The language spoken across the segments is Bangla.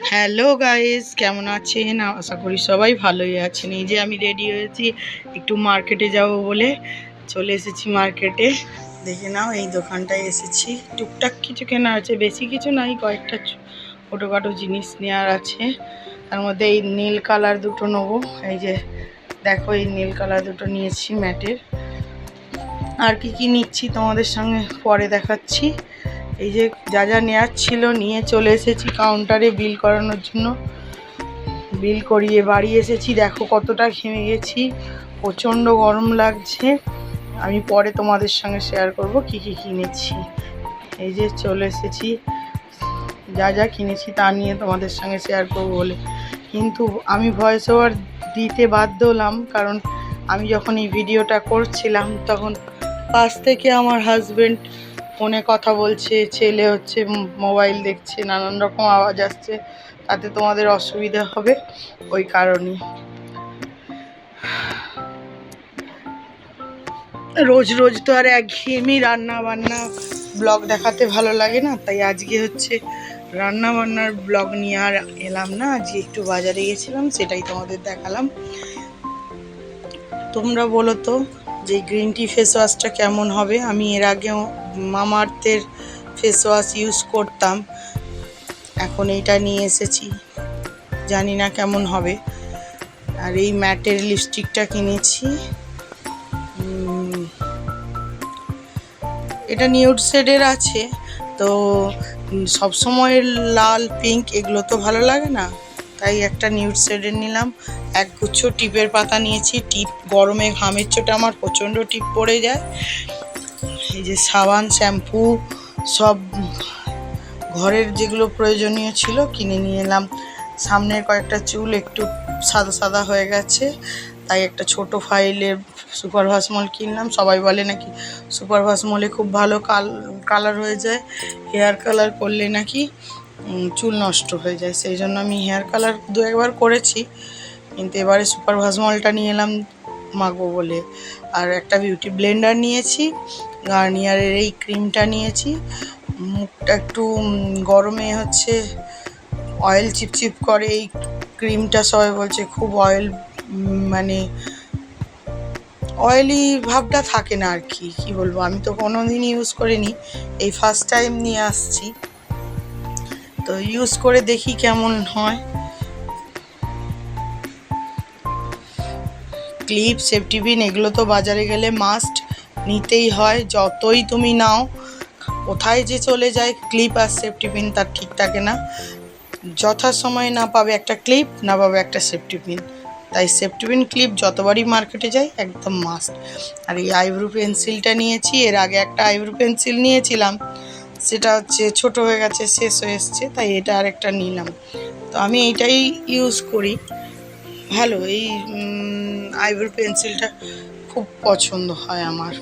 হ্যালো গাইস, কেমন আছেন? আশা করি সবাই ভালোই আছেন। এই যে আমি রেডি হয়েছি একটু মার্কেটে যাব বলে চলে এসেছি মার্কেটে। দেখে নাও, এই দোকানটায় এসেছি। টুকটাক কিছু কেনা আছে, বেশি কিছু নাই, কয়েকটা ছোটোখাটো জিনিস নেওয়ার আছে। তার মধ্যে এই নীল কালার দুটো নেবো। এই যে দেখো, এই নীল কালার দুটো নিয়েছি ম্যাটের। আর কি নিচ্ছি তোমাদের সঙ্গে পরে দেখাচ্ছি। এই যে যা যা নেওয়ার ছিল নিয়ে চলে এসেছি কাউন্টারে বিল করানোর জন্য। বিল করিয়ে বাড়ি এসেছি। দেখো কতটা ঘেমে গেছি, প্রচণ্ড গরম লাগছে। আমি পরে তোমাদের সঙ্গে শেয়ার করব কি কিনেছি। এই যে চলে এসেছি, যা যা কিনেছি তা নিয়ে তোমাদের সঙ্গে শেয়ার করব বলে। কিন্তু আমি ভয়েস ওভার দিতে বাধ্য হলাম, কারণ আমি যখন এই ভিডিওটা করছিলাম তখন পাশ থেকে আমার হাজব্যান্ড ফোনে কথা বলছে, ছেলে হচ্ছে মোবাইল দেখছে, নানান রকম আওয়াজ আসছে, তাতে তোমাদের অসুবিধা হবে, ওই কারণে। রোজ রোজ তো আর একঘেয়েমি রান্না বান্না ব্লগ দেখাতে ভালো লাগে না, তাই আজকে হচ্ছে রান্না বান্নার ব্লগ নিয়ে আর এলাম না। আজকে একটু বাজারে গেছিলাম, সেটাই তোমাদের দেখালাম। তোমরা বলো তো যে গ্রিন টি ফেস ওয়াশটা কেমন হবে। আমি এর আগেও মামাআর্থের ফেস ওয়াশ ইউজ করতাম, এখন এইটা নিয়ে এসেছি, জানি না কেমন হবে। আর এই ম্যাটের লিপস্টিকটা কিনেছি, এটা নিউড শেডের আছে। তো সবসময় লাল পিঙ্ক এগুলো তো ভালো লাগে না, তাই একটা নিউড শেডের নিলাম। একগুচ্ছ টিপের পাতা নিয়েছি। টিপ গরমে ঘামের চোটে আমার প্রচণ্ড টিপ পড়ে যায়। এই যে সাবান, শ্যাম্পু, সব ঘরের যেগুলো প্রয়োজনীয় ছিল কিনে নিয়ে এলাম। সামনের কয়েকটা চুল একটু সাদা সাদা হয়ে গেছে, তাই একটা ছোট ফাইলের সুপার ভাসমল কিনলাম। সবাই বলে নাকি সুপার ভাসমলে খুব ভালো কালার হয়ে যায়, হেয়ার কালার করলে নাকি চুল নষ্ট হয়ে যায়। সেই জন্য আমি হেয়ার কালার দু একবার করেছি, কিন্তু এবারে সুপার ভাসমলটা নিয়ে এলাম মাখবো বলে। আর একটা বিউটি ব্লেন্ডার নিয়েছি, গার্নিয়ারের এই ক্রিমটা নিয়েছি। মুখটা একটু গরমে হচ্ছে অয়েল চিপচিপ করে, এই ক্রিমটা সবাই বলছে খুব অয়েল, মানে অয়েলি ভাবটা থাকে না আর কি বলবো। আমি তো কোনো দিন ইউজ করিনি, এই ফার্স্ট টাইম নিয়ে আসছি, তো ইউজ করে দেখি কেমন হয়। ক্লিপ, সেফটি পিন এগুলো তো বাজারে গেলে মাস্ট নিতেই হয়। যতই তুমি নাও, কোথায় যে চলে যায় ক্লিপ আর সেফটি পিন তার ঠিক থাকে না। যথাসময়ে না পাবে একটা ক্লিপ, না পাবে একটা সেফটি পিন, তাই সেফটি পিন ক্লিপ যতবারই মার্কেটে যাই একদম মাস্ট। আর এই আইব্রো পেন্সিলটা নিয়েছি। এর আগে একটা আইব্রো পেন্সিল নিয়েছিলাম, সেটা হচ্ছে ছোটো হয়ে গেছে, শেষ হয়ে এসছে, তাই এটা আরেকটা নিলাম। তো আমি এইটাই ইউজ করি, ভালো। এই আইব্রো পেন্সিলটা খুব পছন্দ হয় আমার।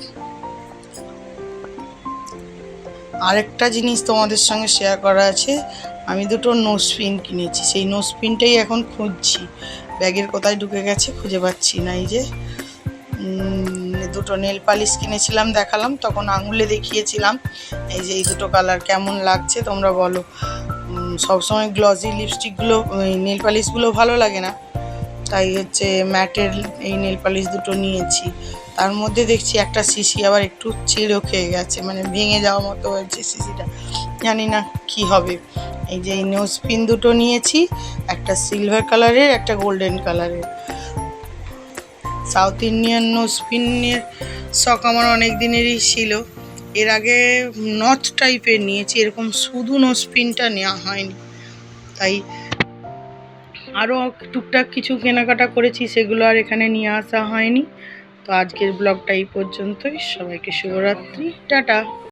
আরেকটা জিনিস তোমাদের সঙ্গে শেয়ার করা আছে, আমি দুটো নোজপিন কিনেছি। সেই নোজপিনটাই এখন খুঁজছি, ব্যাগের কোথায় ঢুকে গেছে খুঁজে পাচ্ছি না। এই যে দুটো নেল পালিশ কিনেছিলাম, দেখালাম তখন আঙুলে দেখিয়েছিলাম। এই যে এই দুটো কালার কেমন লাগছে তোমরা বলো। সবসময় গ্লসি লিপস্টিকগুলো, নেল পালিশগুলো ভালো লাগে না, তাই হচ্ছে ম্যাটের এই নেল পালিশ দুটো নিয়েছি। তার মধ্যে দেখছি একটা শিশি আবার একটু ছিঁড়ো খেয়ে গেছে, মানে ভেঙে যাওয়ার মতো হয়েছে শিশিটা, জানি না কি হবে। এই যে এই নোজপিন দুটো নিয়েছি, একটা সিলভার কালারের, একটা গোল্ডেন কালারের। সাউথ ইন্ডিয়ান নোজপিনের শখ আমার অনেক দিনেরই ছিল। এর আগে নর্থ টাইপের নিয়েছি, এরকম শুধু নোজপিনটা নেওয়া হয়নি, তাই আরও টুকটাক কিছু কেনাকাটা করেছি, সেগুলো আর এখানে নিয়ে আসা হয়নি। তো আজকের ব্লগটা এই পর্যন্তই। সবাইকে শুভরাত্রি, টাটা।